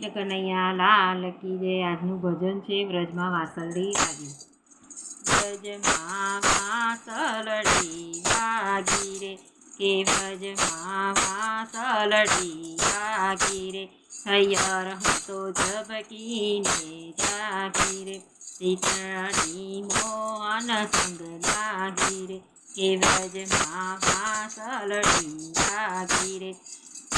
કૃષ્ણ કનૈયા લાલ કી જય। આજનું ભજન છે વ્રજમાં વાસલડી વાગી। વ્રજમાં વાસલડી વાગી રે કે વ્રજમાં વાસલડી વાગી રે। હૈયર હતો ઝબકીને જાગી રે શીતળની મોહન સંગ લાગી રે કે વ્રજમાં વાસલડી વાગી રે।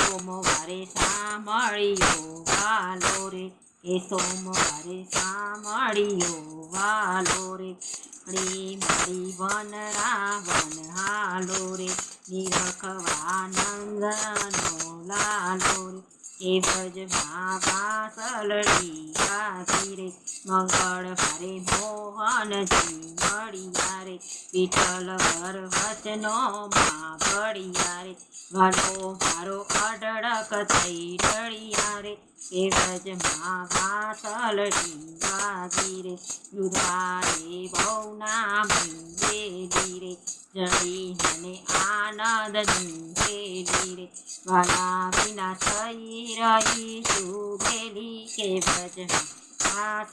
સોમવારે સાંભળ્યો વાલો રે એ સોમવારે સાંભળ્યો વાલો રે। મારી વન રાવણ હાલો રે નિરખવા નંદનો લાલો રે એ વ્રજમાં વાસલડી વાગી રે। મંગળવારે મોહનજી મળ્યા રે વિઠ્ઠલ વર વચનો માં ભળ્યા રે। વાલો મારો અઢળક થઈ ઢળ્યા રે એ વ્રજમાં વાસલડી વાગી રે। દુધારે બહુના મંદેલી રે જડી મને આનંદની પેલી રે। વાલા વિના થઈ રહી સુગેલી કે વ્રજમાં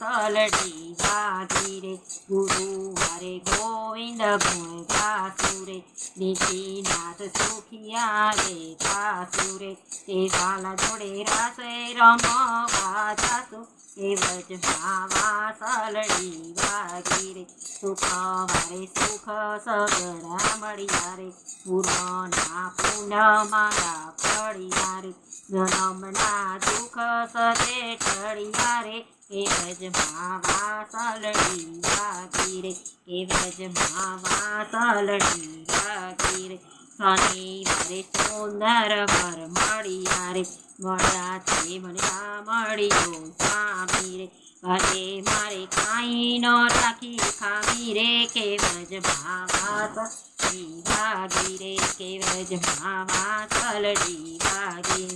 વાસલડી વાગી રે। ગુરુવારે ગોવિંદ ગુણ ગાસુ રે નીતિનાથ સુખિયા રે થાસુ રે તે વાલા જોડે રાસે રમવા જાસુ એ વ્રજમાં વાસલડી વાગી રે। શુક્રવારે સુખ સગડા મળ્યા રે પૂર્ણના પૂનમના ફળ્યા રે જન્મના દુઃખ સદે ટળ્યા રે એ વ્રજમાં વાસલડી વાગી રે એ વ્રજમાં વાસલડી વાગી રે। શનિવારે સુંદર વર મળ્યા રે મળ્યા છે મને મળ્યો સ્વામી રે ભલે મારે કાંઈ ન રાખી ખામી રે કે વ્રજમાં વાસલડી વાગી રે કે વ્રજમાં વાસલડી વાગી।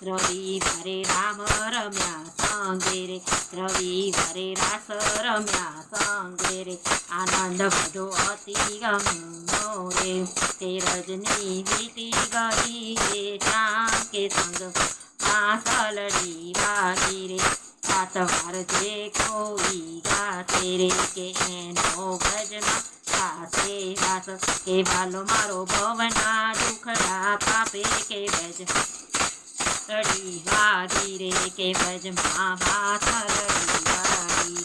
રવિવારે રામ રમ્યા સંગે રે રવિવારે રાસ રમ્યા સંગે રે આનંદ બધો અતિ ગમ્યો રે તે રજની વીતી ગઈ રે શ્યામ કે સંગ વાસલડી વાગી રે। સાતવાર જે કોઈ ગાશે રે કે એનો વ્રજમાં થાશે વાસ કે વાલો મારો ભવના દુખડા પાપે કે વ્રજમાં વાગી રે કે વ્રજમાં વાસલડી વાગી રે।